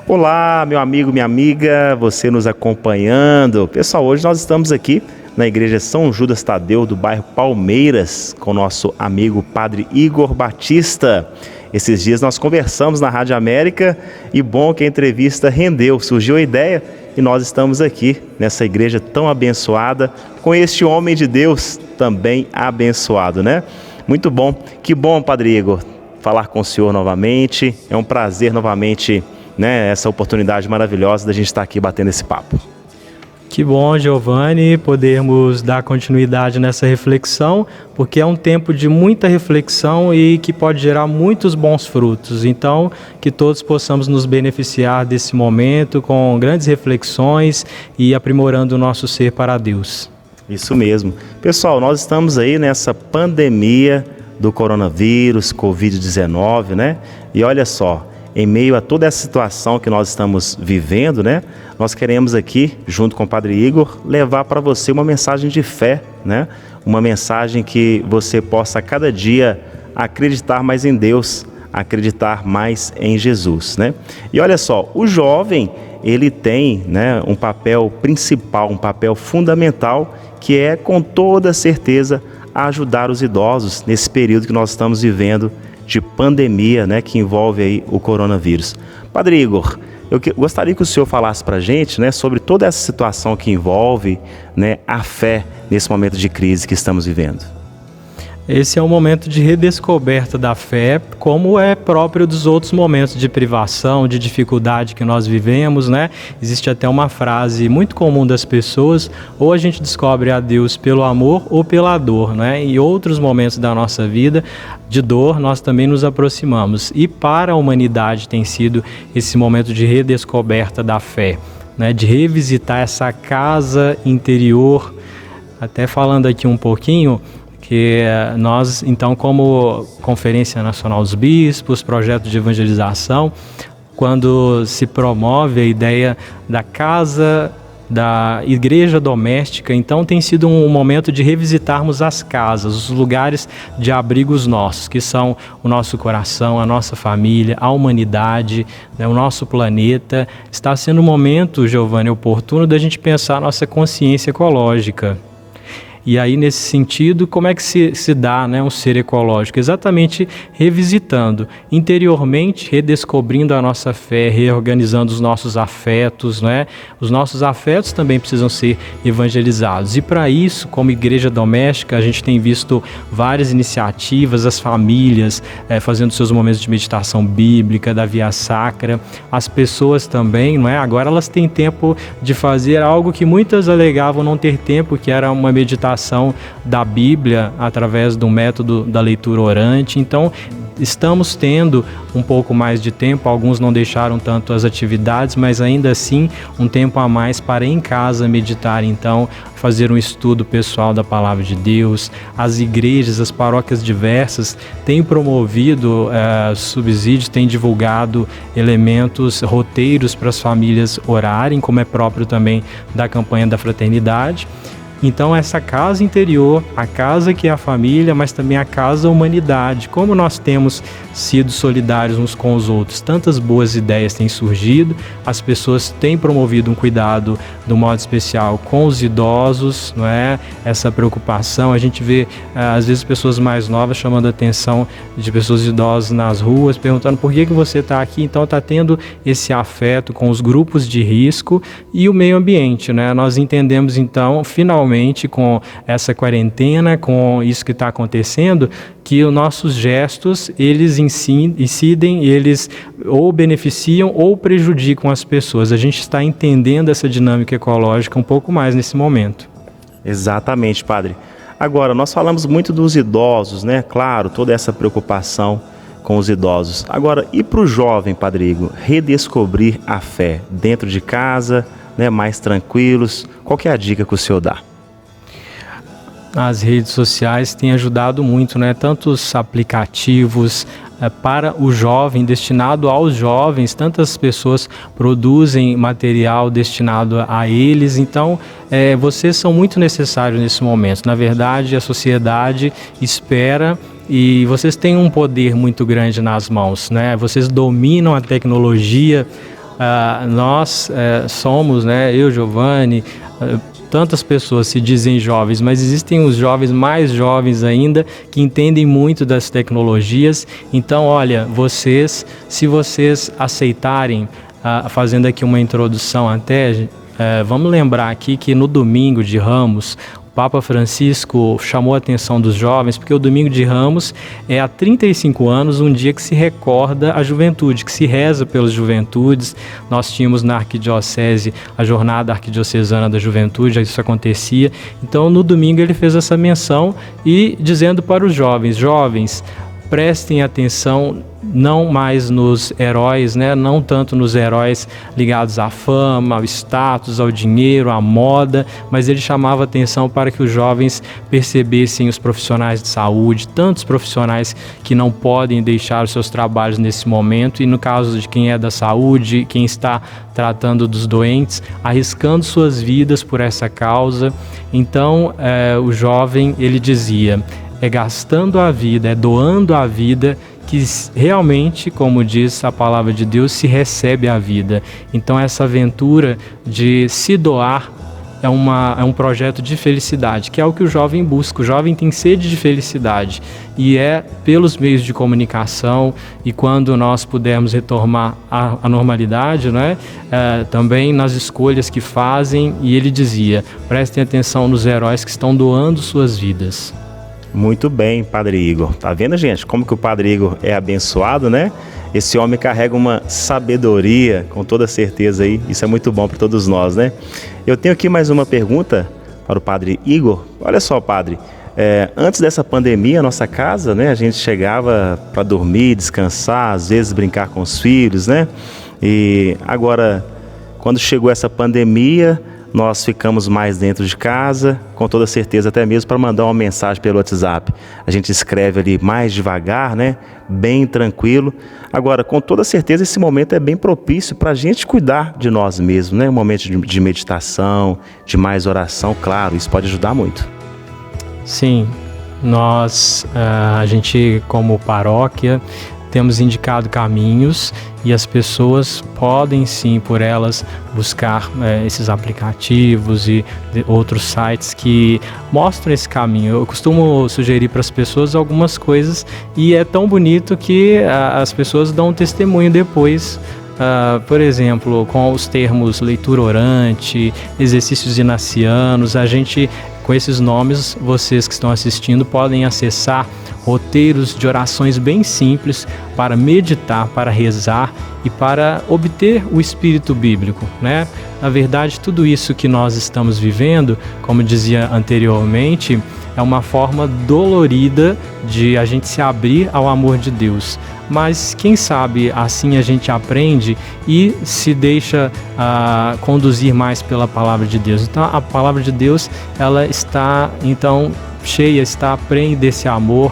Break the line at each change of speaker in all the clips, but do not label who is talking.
Olá, meu amigo, minha amiga, você nos acompanhando. Pessoal, hoje nós estamos aqui na Igreja São Judas Tadeu, do bairro Palmeiras, com o nosso amigo Padre Igor Batista. Esses dias nós conversamos na Rádio América e bom que a entrevista rendeu, surgiu a ideia e nós estamos aqui nessa igreja tão abençoada, com este homem de Deus também abençoado, né? Muito bom, que bom, Padre Igor, falar com o senhor novamente, é um prazer novamente, né, essa oportunidade maravilhosa da gente estar aqui batendo esse papo.
Que bom, Giovanni, podermos dar continuidade nessa reflexão, porque é um tempo de muita reflexão e que pode gerar muitos bons frutos. Então, que todos possamos nos beneficiar desse momento com grandes reflexões e aprimorando o nosso ser para Deus.
Isso mesmo. Pessoal, nós estamos aí nessa pandemia do coronavírus, Covid-19, né? E olha só, em meio a toda essa situação que nós estamos vivendo, né? Nós queremos aqui, junto com o Padre Igor, levar para você uma mensagem de fé, né? Uma mensagem que você possa a cada dia acreditar mais em Deus, acreditar mais em Jesus, né? E olha só, o jovem, ele tem, né, um papel principal, um papel fundamental, que é, com toda certeza, ajudar os idosos nesse período que nós estamos vivendo de pandemia, né, que envolve aí o coronavírus. Padre Igor, eu gostaria que o senhor falasse para a gente, né, sobre toda essa situação que envolve, né, a fé nesse momento de crise que estamos vivendo.
Esse é um momento de redescoberta da fé, como é próprio dos outros momentos de privação, de dificuldade que nós vivemos, né? Existe até uma frase muito comum das pessoas: ou a gente descobre a Deus pelo amor ou pela dor, né? Em outros momentos da nossa vida de dor, nós também nos aproximamos. E para a humanidade tem sido esse momento de redescoberta da fé, né? De revisitar essa casa interior. Até falando aqui um pouquinho, que nós, então, como Conferência Nacional dos Bispos, projeto de evangelização, quando se promove a ideia da casa, da igreja doméstica, então tem sido um momento de revisitarmos as casas, os lugares de abrigos nossos, que são o nosso coração, a nossa família, a humanidade, né, o nosso planeta. Está sendo um momento, Giovanni, oportuno da gente pensar a nossa consciência ecológica. E aí, nesse sentido, como é que se dá, né, um ser ecológico? Exatamente revisitando, interiormente, redescobrindo a nossa fé, reorganizando os nossos afetos, né? Os nossos afetos também precisam ser evangelizados. E para isso, como igreja doméstica, a gente tem visto várias iniciativas, as famílias fazendo seus momentos de meditação bíblica, da via sacra, as pessoas também, não é? Agora elas têm tempo de fazer algo que muitas alegavam não ter tempo, que era uma meditação da Bíblia através do método da leitura orante. Então, estamos tendo um pouco mais de tempo, alguns não deixaram tanto as atividades, mas ainda assim um tempo a mais para em casa meditar, então fazer um estudo pessoal da Palavra de Deus. As igrejas, as paróquias diversas têm promovido subsídios, têm divulgado elementos, roteiros para as famílias orarem, como é próprio também da campanha da fraternidade. Então, essa casa interior, a casa que é a família, mas também a casa humanidade, como nós temos sido solidários uns com os outros, tantas boas ideias têm surgido, as pessoas têm promovido um cuidado de um modo especial com os idosos, não é? Essa preocupação, a gente vê às vezes pessoas mais novas chamando a atenção de pessoas idosas nas ruas, perguntando por que você está aqui. Então, está tendo esse afeto com os grupos de risco e o meio ambiente, né? Nós entendemos, então, finalmente, com essa quarentena, com isso que está acontecendo, que os nossos gestos, eles incidem, eles ou beneficiam ou prejudicam as pessoas. A gente está entendendo essa dinâmica ecológica um pouco mais nesse momento.
Exatamente, Padre. Agora, nós falamos muito dos idosos, né? Claro, toda essa preocupação com os idosos. Agora, e para o jovem, Padre Igor, redescobrir a fé dentro de casa, né, mais tranquilos? Qual que é a dica que o senhor dá?
As redes sociais têm ajudado muito, né? Tantos aplicativos para o jovem, destinado aos jovens, tantas pessoas produzem material destinado a eles. Então, vocês são muito necessários nesse momento. Na verdade, a sociedade espera e vocês têm um poder muito grande nas mãos, né? Vocês dominam a tecnologia. nós somos, né, eu, Giovanni, tantas pessoas se dizem jovens, mas existem os jovens mais jovens ainda que entendem muito das tecnologias. Então, olha, se vocês aceitarem, fazendo aqui uma introdução até, vamos lembrar aqui que no domingo de Ramos, Papa Francisco chamou a atenção dos jovens, porque o Domingo de Ramos é há 35 anos um dia que se recorda a juventude, que se reza pelas juventudes. Nós tínhamos na Arquidiocese a Jornada Arquidiocesana da Juventude, isso acontecia. Então, no domingo ele fez essa menção e dizendo para os jovens, prestem atenção não mais nos heróis, né? Não tanto nos heróis ligados à fama, ao status, ao dinheiro, à moda, mas ele chamava atenção para que os jovens percebessem os profissionais de saúde, tantos profissionais que não podem deixar os seus trabalhos nesse momento, e no caso de quem é da saúde, quem está tratando dos doentes, arriscando suas vidas por essa causa. Então, o jovem, ele dizia, é gastando a vida, é doando a vida que realmente, como diz a palavra de Deus, se recebe a vida. Então essa aventura de se doar é um projeto de felicidade, que é o que o jovem busca. O jovem tem sede de felicidade e é pelos meios de comunicação, e quando nós pudermos retomar a normalidade, né, também nas escolhas que fazem. E ele dizia, prestem atenção nos heróis que estão doando suas vidas.
Muito bem, Padre Igor. Tá vendo, gente, como que o Padre Igor é abençoado, né? Esse homem carrega uma sabedoria, com toda certeza aí. Isso é muito bom para todos nós, né? Eu tenho aqui mais uma pergunta para o Padre Igor. Olha só, Padre, antes dessa pandemia, a nossa casa, né? A gente chegava para dormir, descansar, às vezes brincar com os filhos, né? E agora, quando chegou essa pandemia, nós ficamos mais dentro de casa, com toda certeza, até mesmo para mandar uma mensagem pelo WhatsApp. A gente escreve ali mais devagar, né? Bem tranquilo. Agora, com toda certeza, esse momento é bem propício para a gente cuidar de nós mesmos, né? Um momento de meditação, de mais oração, claro, isso pode ajudar muito.
Sim, a gente como paróquia, temos indicado caminhos, e as pessoas podem sim, por elas, buscar esses aplicativos e outros sites que mostram esse caminho. Eu costumo sugerir para as pessoas algumas coisas, e é tão bonito que as pessoas dão um testemunho depois. Por exemplo, com os termos leitura orante, exercícios inacianos, com esses nomes, vocês que estão assistindo podem acessar roteiros de orações bem simples para meditar, para rezar e para obter o espírito bíblico, né? Na verdade, tudo isso que nós estamos vivendo, como dizia anteriormente, é uma forma dolorida de a gente se abrir ao amor de Deus. Mas quem sabe assim a gente aprende e se deixa conduzir mais pela palavra de Deus. Então a palavra de Deus, ela está então cheia, está prenhe desse amor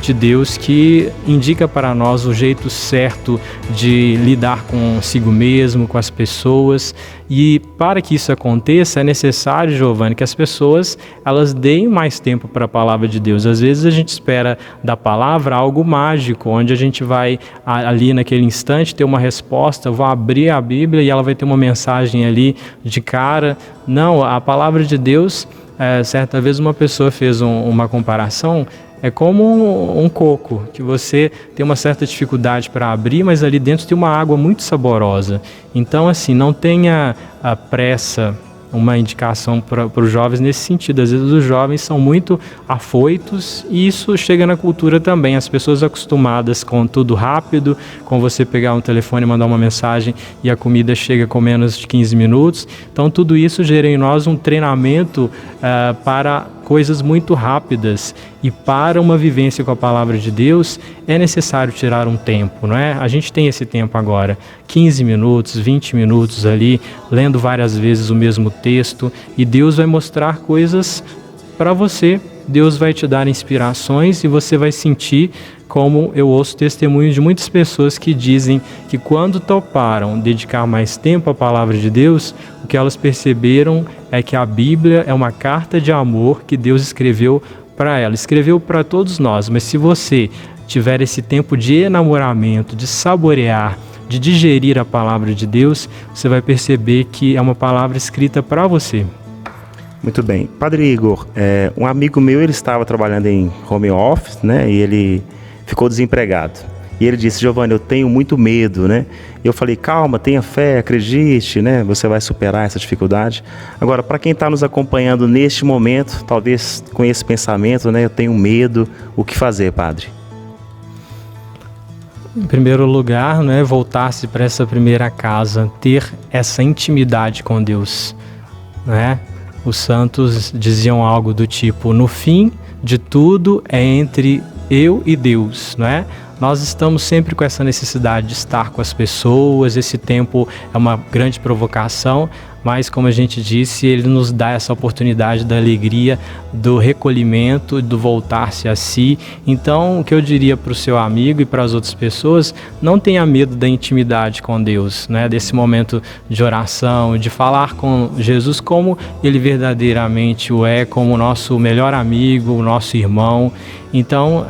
de Deus, que indica para nós o jeito certo de lidar consigo mesmo, com as pessoas. E para que isso aconteça, é necessário, Giovanni, que as pessoas elas deem mais tempo para a palavra de Deus. Às vezes a gente espera da palavra algo mágico, onde a gente vai ali naquele instante ter uma resposta, vou abrir a Bíblia e ela vai ter uma mensagem ali de cara. Não, a palavra de Deus, certa vez uma pessoa fez uma comparação. É como um coco, que você tem uma certa dificuldade para abrir, mas ali dentro tem uma água muito saborosa. Então, assim, não tenha pressa, uma indicação para os jovens nesse sentido. Às vezes os jovens são muito afoitos, e isso chega na cultura também. As pessoas acostumadas com tudo rápido, com você pegar um telefone e mandar uma mensagem e a comida chega com menos de 15 minutos. Então tudo isso gera em nós um treinamento para coisas muito rápidas, e para uma vivência com a palavra de Deus é necessário tirar um tempo, não é? A gente tem esse tempo agora, 15 minutos, 20 minutos ali, lendo várias vezes o mesmo texto, e Deus vai mostrar coisas para você. Deus vai te dar inspirações, e você vai sentir, como eu ouço testemunhos de muitas pessoas que dizem que quando toparam dedicar mais tempo à palavra de Deus, o que elas perceberam é que a Bíblia é uma carta de amor que Deus escreveu para ela, escreveu para todos nós. Mas se você tiver esse tempo de enamoramento, de saborear, de digerir a palavra de Deus, você vai perceber que é uma palavra escrita para você.
Muito bem. Padre Igor, um amigo meu, ele estava trabalhando em home office, né? E ele ficou desempregado. E ele disse: Giovanni, eu tenho muito medo, né? E eu falei: calma, tenha fé, acredite, né? Você vai superar essa dificuldade. Agora, para quem está nos acompanhando neste momento, talvez com esse pensamento, né? Eu tenho medo, o que fazer, Padre?
Em primeiro lugar, né, voltar-se para essa primeira casa, ter essa intimidade com Deus, né? Os santos diziam algo do tipo: no fim de tudo é entre eu e Deus, não é? Nós estamos sempre com essa necessidade de estar com as pessoas, esse tempo é uma grande provocação, mas como a gente disse, ele nos dá essa oportunidade da alegria, do recolhimento, do voltar-se a si. Então, o que eu diria para o seu amigo e para as outras pessoas, não tenha medo da intimidade com Deus, né? Desse momento de oração, de falar com Jesus como Ele verdadeiramente o é, como o nosso melhor amigo, o nosso irmão. Então,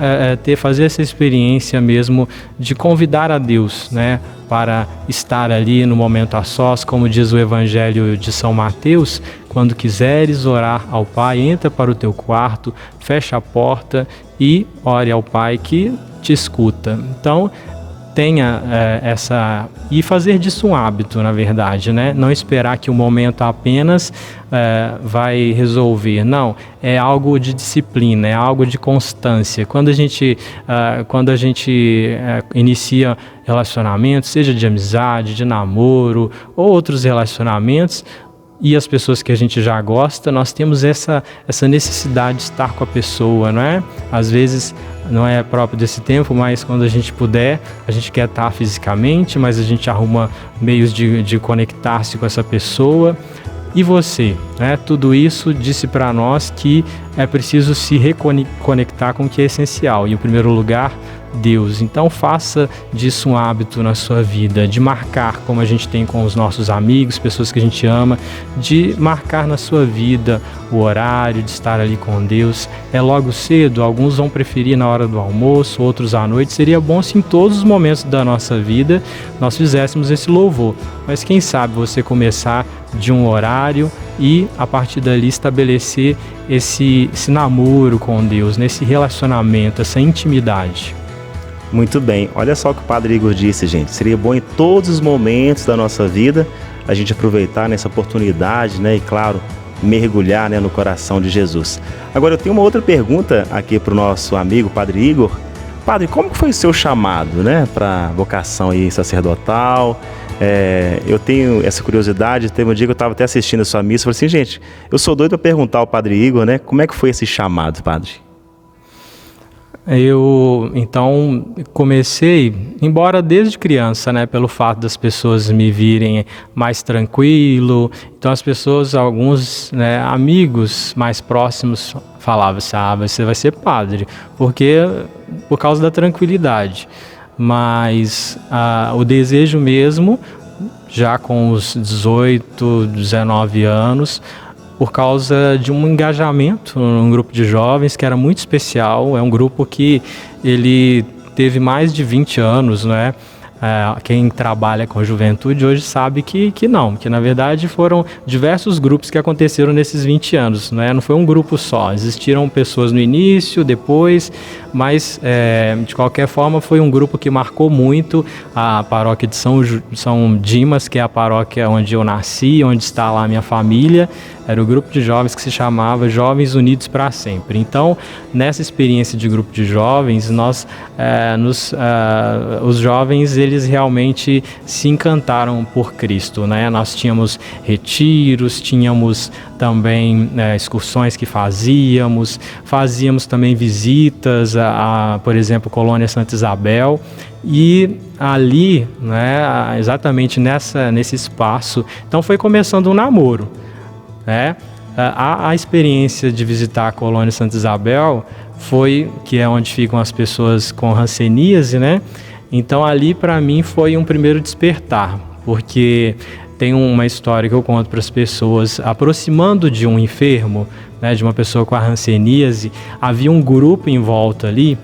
fazer essa experiência mesmo de convidar a Deus, né, para estar ali no momento a sós, como diz o Evangelho de São Mateus: quando quiseres orar ao Pai, entra para o teu quarto, fecha a porta e ore ao Pai que te escuta. Então, tenha e fazer disso um hábito, na verdade, né? Não esperar que o momento apenas vai resolver. Não, é algo de disciplina, é algo de constância. Quando a gente inicia relacionamentos, seja de amizade, de namoro ou outros relacionamentos, e as pessoas que a gente já gosta, nós temos essa necessidade de estar com a pessoa, não é? Às vezes não é próprio desse tempo, mas quando a gente puder, a gente quer estar fisicamente, mas a gente arruma meios de conectar-se com essa pessoa. E você, né? Tudo isso disse para nós que é preciso se reconectar com o que é essencial. E, em primeiro lugar, Deus. Então faça disso um hábito na sua vida, de marcar, como a gente tem com os nossos amigos, pessoas que a gente ama, de marcar na sua vida o horário, de estar ali com Deus. É logo cedo, alguns vão preferir na hora do almoço, outros à noite. Seria bom se em todos os momentos da nossa vida nós fizéssemos esse louvor, mas quem sabe você começar de um horário e a partir dali estabelecer esse namoro com Deus, nesse relacionamento, essa intimidade.
Muito bem, olha só o que o Padre Igor disse, gente. Seria bom em todos os momentos da nossa vida a gente aproveitar nessa oportunidade, né? E claro, mergulhar, né, no coração de Jesus. Agora eu tenho uma outra pergunta aqui para o nosso amigo Padre Igor. Padre, como que foi o seu chamado, né, para vocação aí sacerdotal? Eu tenho essa curiosidade. Teve um dia que eu estava até assistindo a sua missa e falei assim: gente, eu sou doido para perguntar ao Padre Igor, né, como é que foi esse chamado, Padre?
Eu, então, comecei, embora desde criança, né, pelo fato das pessoas me virem mais tranquilo, então as pessoas, alguns, né, amigos mais próximos falavam assim: você vai ser padre, por causa da tranquilidade. Mas o desejo mesmo, já com os 18, 19 anos, por causa de um engajamento num grupo de jovens que era muito especial. É um grupo que ele teve mais de 20 anos, não é? Quem trabalha com juventude hoje sabe que não, que na verdade foram diversos grupos que aconteceram nesses 20 anos, não é? Não foi um grupo só, existiram pessoas no início, depois, mas de qualquer forma foi um grupo que marcou muito a paróquia de São Dimas, que é a paróquia onde eu nasci, onde está lá a minha família. Era o grupo de jovens que se chamava Jovens Unidos para Sempre. Então, nessa experiência de grupo de jovens, os jovens, eles realmente se encantaram por Cristo, né? Nós tínhamos retiros, tínhamos também excursões que fazíamos também visitas por exemplo, Colônia Santa Isabel. E ali, né, exatamente nesse espaço, então foi começando um namoro. A experiência de visitar a Colônia Santa Isabel que é onde ficam as pessoas com hanseníase, né? Então ali para mim foi um primeiro despertar, porque tem uma história que eu conto para as pessoas: aproximando de um enfermo, né, de uma pessoa com a hanseníase, havia um grupo em volta ali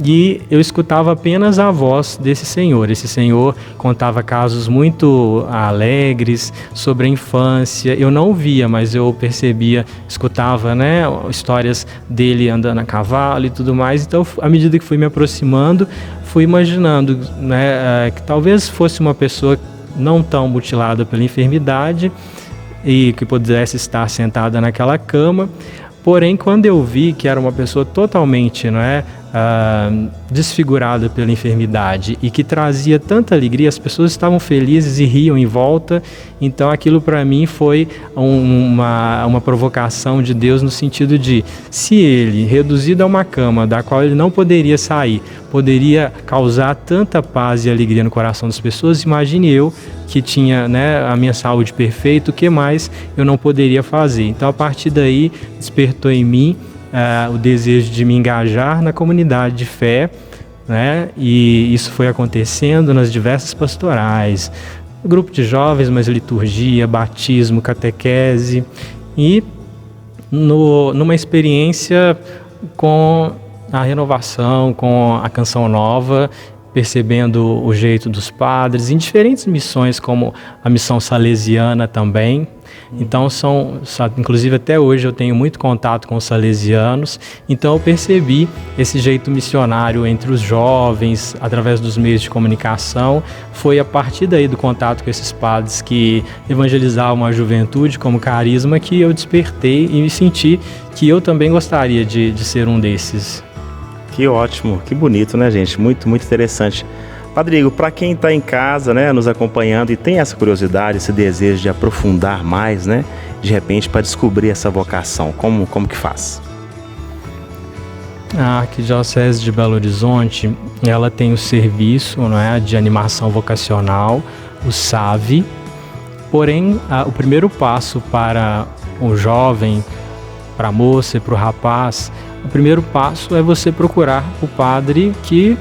e eu escutava apenas a voz desse senhor. Esse senhor contava casos muito alegres sobre a infância. Eu não via, mas eu percebia, escutava, né, histórias dele andando a cavalo e tudo mais. Então, à medida que fui me aproximando, fui imaginando, né, que talvez fosse uma pessoa não tão mutilada pela enfermidade e que pudesse estar sentada naquela cama. Porém, quando eu vi que era uma pessoa totalmente, não é, desfigurada pela enfermidade e que trazia tanta alegria, as pessoas estavam felizes e riam em volta. Então aquilo para mim foi uma provocação de Deus, no sentido de, se ele, reduzido a uma cama da qual ele não poderia sair, poderia causar tanta paz e alegria no coração das pessoas, imagine eu, que tinha, né, a minha saúde perfeita, o que mais eu não poderia fazer. Então a partir daí despertou em mim o desejo de me engajar na comunidade de fé, né? E isso foi acontecendo nas diversas pastorais, grupo de jovens, mas liturgia, batismo, catequese, e numa experiência com a renovação, com a Canção Nova, percebendo o jeito dos padres, em diferentes missões, como a missão salesiana também. Então, inclusive até hoje eu tenho muito contato com os salesianos, então eu percebi esse jeito missionário entre os jovens, através dos meios de comunicação. Foi a partir daí do contato com esses padres que evangelizavam a juventude como carisma que eu despertei e me senti que eu também gostaria de ser um desses.
Que ótimo, que bonito, né, gente? Muito, muito interessante. Padrigo, para quem está em casa, né, nos acompanhando e tem essa curiosidade, esse desejo de aprofundar mais, né, de repente para descobrir essa vocação, como que faz?
A Arquidiocese de Belo Horizonte, ela tem o serviço, não é, de animação vocacional, o SAVE. Porém, o primeiro passo para o jovem, para a moça e para o rapaz, o primeiro passo é você procurar o padre que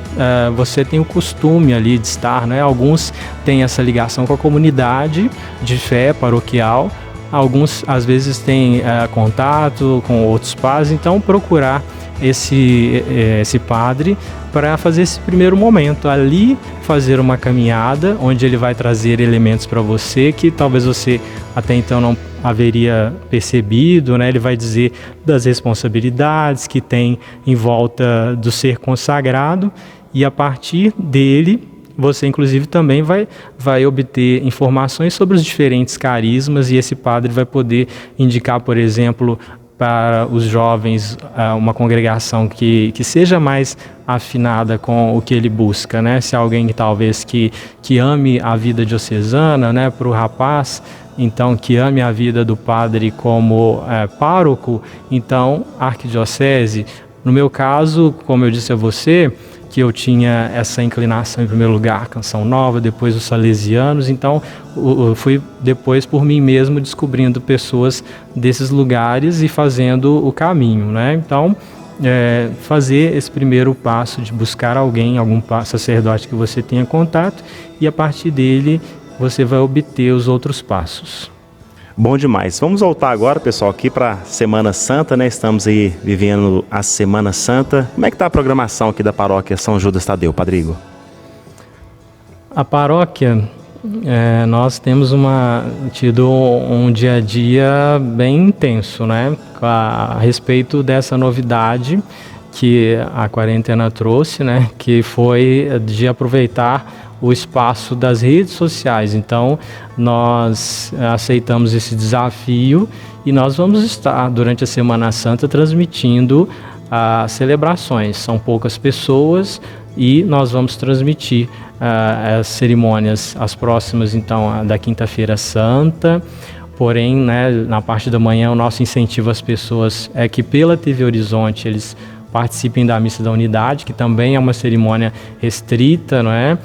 você tem o costume ali de estar, né? Alguns têm essa ligação com a comunidade de fé paroquial, alguns às vezes têm contato com outros padres, então procurar esse padre para fazer esse primeiro momento, ali fazer uma caminhada onde ele vai trazer elementos para você que talvez você até então não haveria percebido, né? Ele vai dizer das responsabilidades que tem em volta do ser consagrado, e a partir dele você inclusive também vai obter informações sobre os diferentes carismas, e esse padre vai poder indicar, por exemplo, para os jovens uma congregação que seja mais afinada com o que ele busca, né? Se alguém talvez que ame a vida diocesana, né? Para o rapaz, então, que ame a vida do padre como pároco, então a arquidiocese. No meu caso, como eu disse a você, que eu tinha essa inclinação em primeiro lugar a Canção Nova, depois os salesianos, então eu fui depois por mim mesmo descobrindo pessoas desses lugares e fazendo o caminho, né? Então, fazer esse primeiro passo de buscar alguém, algum sacerdote que você tenha contato, e a partir dele você vai obter os outros passos.
Bom demais. Vamos voltar agora, pessoal, aqui para a Semana Santa, né? Estamos aí vivendo a Semana Santa. Como é que está a programação aqui da paróquia São Judas Tadeu, Padrigo?
A paróquia, nós temos tido um dia a dia bem intenso, né? A respeito dessa novidade que a quarentena trouxe, né? Que foi de aproveitar o espaço das redes sociais. Então, nós aceitamos esse desafio e nós vamos estar, durante a Semana Santa, transmitindo as celebrações. São poucas pessoas e nós vamos transmitir as cerimônias, as próximas, então, a da Quinta-feira Santa. Porém, né, na parte da manhã, o nosso incentivo às pessoas é que pela TV Horizonte eles participem da Missa da Unidade, que também é uma cerimônia restrita, não é?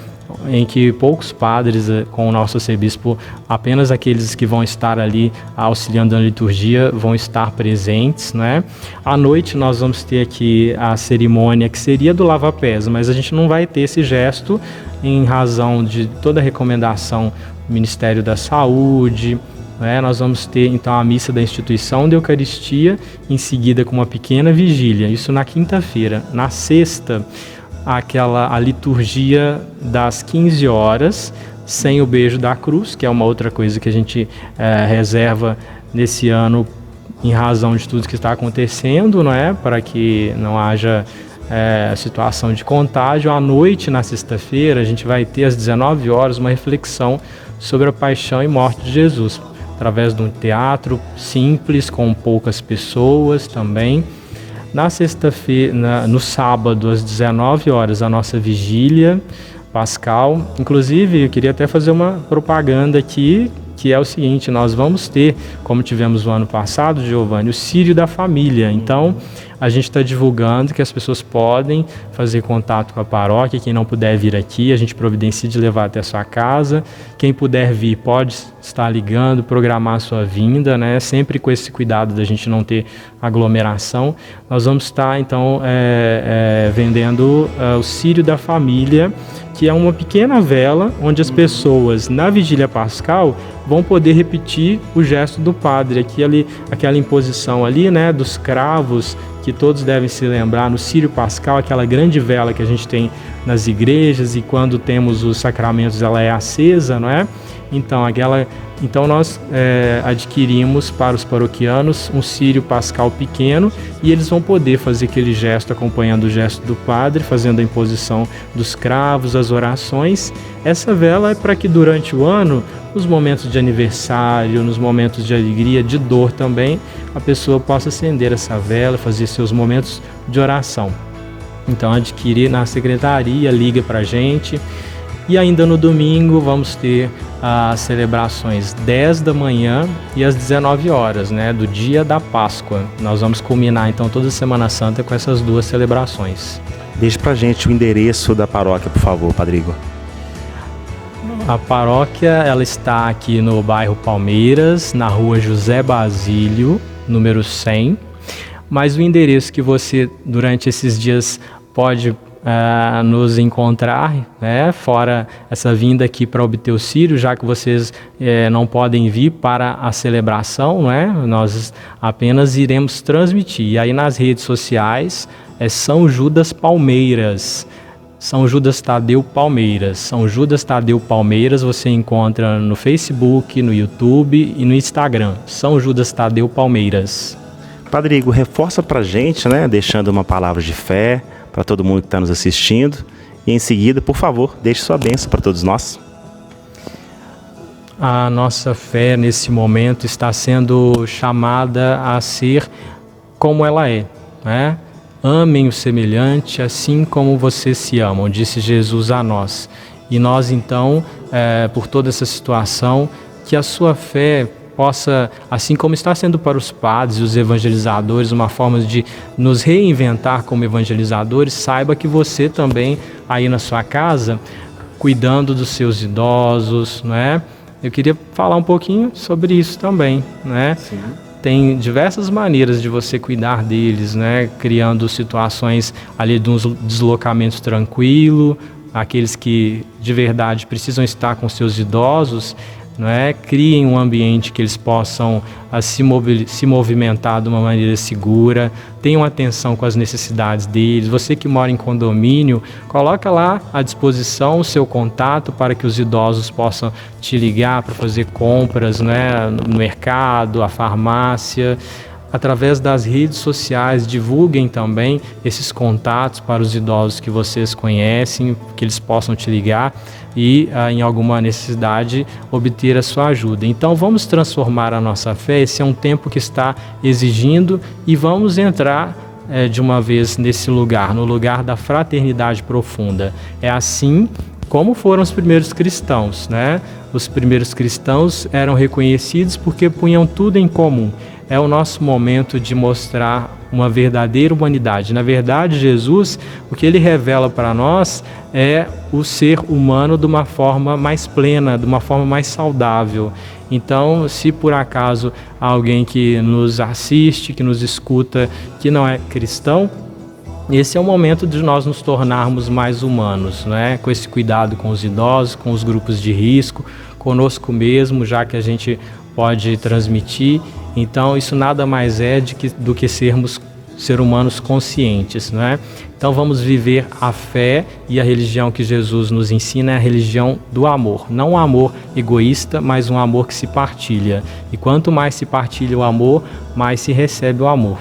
Em que poucos padres, com o nosso arcebispo, apenas aqueles que vão estar ali auxiliando na liturgia vão estar presentes, né? À noite nós vamos ter aqui a cerimônia que seria do lava-pés, mas a gente não vai ter esse gesto em razão de toda a recomendação do Ministério da Saúde, né? Nós vamos ter então a missa da instituição da Eucaristia, em seguida com uma pequena vigília, isso na quinta-feira. Na sexta a liturgia das 15 horas, sem o beijo da cruz, que é uma outra coisa que a gente reserva nesse ano em razão de tudo que está acontecendo, não é? Para que não haja situação de contágio. À noite, na sexta-feira, a gente vai ter às 19 horas uma reflexão sobre a paixão e morte de Jesus, através de um teatro simples, com poucas pessoas também. Na sexta-feira, no sábado, às 19 horas, a nossa vigília pascal. Inclusive, eu queria até fazer uma propaganda aqui, que é o seguinte: nós vamos ter, como tivemos no ano passado, Giovanni, o Círio da Família. Então, a gente está divulgando que as pessoas podem fazer contato com a paróquia. Quem não puder vir aqui, a gente providencia de levar até a sua casa. Quem puder vir, pode estar ligando, programar a sua vinda, né? Sempre com esse cuidado da gente não ter aglomeração. Nós vamos estar, então, vendendo o Círio da Família, que é uma pequena vela onde as pessoas, na vigília pascal, vão poder repetir o gesto do padre, aquela imposição ali, né, dos cravos, que todos devem se lembrar no Círio Pascal, aquela grande vela que a gente tem nas igrejas, e quando temos os sacramentos ela é acesa, não é? Então nós adquirimos para os paroquianos um Círio Pascal pequeno, e eles vão poder fazer aquele gesto acompanhando o gesto do padre, fazendo a imposição dos cravos, as orações. Essa vela é para que durante o ano, nos momentos de aniversário, nos momentos de alegria, de dor também, a pessoa possa acender essa vela, fazer seus momentos de oração. Então adquirir na secretaria, liga para a gente. E ainda no domingo vamos ter as celebrações 10 da manhã e às 19 horas, né, do dia da Páscoa. Nós vamos culminar então toda a Semana Santa com essas duas celebrações.
Deixe pra gente o endereço da paróquia, por favor, Padre Igor.
A paróquia, ela está aqui no bairro Palmeiras, na rua José Basílio, número 100. Mas o endereço que você, durante esses dias, pode nos encontrar, né? Fora essa vinda aqui para obter o Círio, já que vocês não podem vir para a celebração, né? Nós apenas iremos transmitir. E aí nas redes sociais é São Judas Palmeiras, São Judas Tadeu Palmeiras. São Judas Tadeu Palmeiras você encontra no Facebook, no YouTube e no Instagram. São Judas Tadeu Palmeiras.
Padre Igor, reforça pra gente, né? Deixando uma palavra de fé para todo mundo que está nos assistindo. E em seguida, por favor, deixe sua bênção para todos nós.
A nossa fé nesse momento está sendo chamada a ser como ela é, né? Amem o semelhante assim como vocês se amam, disse Jesus a nós. E nós então, por toda essa situação, que a sua fé possa, assim como está sendo para os padres e os evangelizadores, uma forma de nos reinventar como evangelizadores, saiba que você também, aí na sua casa, cuidando dos seus idosos, não é? Eu queria falar um pouquinho sobre isso também, né? Sim. Tem diversas maneiras de você cuidar deles, né? Criando situações ali de uns deslocamentos tranquilos, aqueles que de verdade precisam estar com seus idosos, não é? Criem um ambiente que eles possam se movimentar de uma maneira segura, tenham atenção com as necessidades deles. Você que mora em condomínio, coloca lá à disposição o seu contato para que os idosos possam te ligar para fazer compras, né? No mercado, a farmácia. Através das redes sociais, divulguem também esses contatos para os idosos que vocês conhecem, que eles possam te ligar e, em alguma necessidade, obter a sua ajuda. Então, vamos transformar a nossa fé. Esse é um tempo que está exigindo, e vamos entrar de uma vez nesse lugar, no lugar da fraternidade profunda. É assim como foram os primeiros cristãos, né? Os primeiros cristãos eram reconhecidos porque punham tudo em comum. É o nosso momento de mostrar uma verdadeira humanidade. Na verdade, Jesus, o que ele revela para nós é o ser humano de uma forma mais plena, de uma forma mais saudável. Então, se por acaso há alguém que nos assiste, que nos escuta, que não é cristão, esse é o momento de nós nos tornarmos mais humanos, né? Com esse cuidado com os idosos, com os grupos de risco, conosco mesmo, já que a gente pode transmitir. Então, isso nada mais é do que sermos ser humanos conscientes, não é? Então vamos viver a fé, e a religião que Jesus nos ensina é a religião do amor. Não um amor egoísta, mas um amor que se partilha. E quanto mais se partilha o amor, mais se recebe o amor.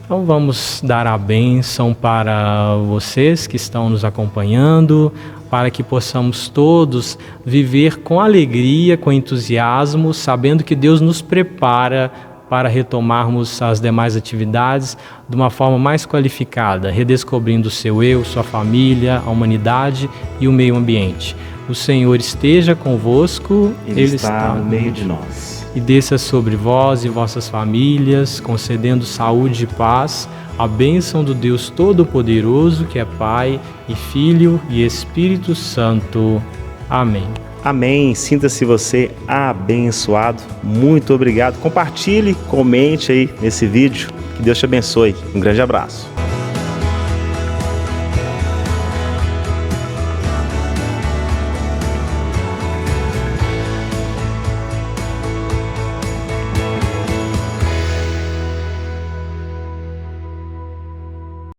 Então vamos dar a bênção para vocês que estão nos acompanhando, para que possamos todos viver com alegria, com entusiasmo, sabendo que Deus nos prepara para retomarmos as demais atividades de uma forma mais qualificada, redescobrindo o seu eu, sua família, a humanidade e o meio ambiente. O Senhor esteja convosco,
Ele está no meio de nós.
E desça sobre vós e vossas famílias, concedendo saúde e paz, a bênção do Deus Todo-Poderoso, que é Pai e Filho e Espírito Santo. Amém.
Amém. Sinta-se você abençoado. Muito obrigado. Compartilhe, comente aí nesse vídeo. Que Deus te abençoe. Um grande abraço.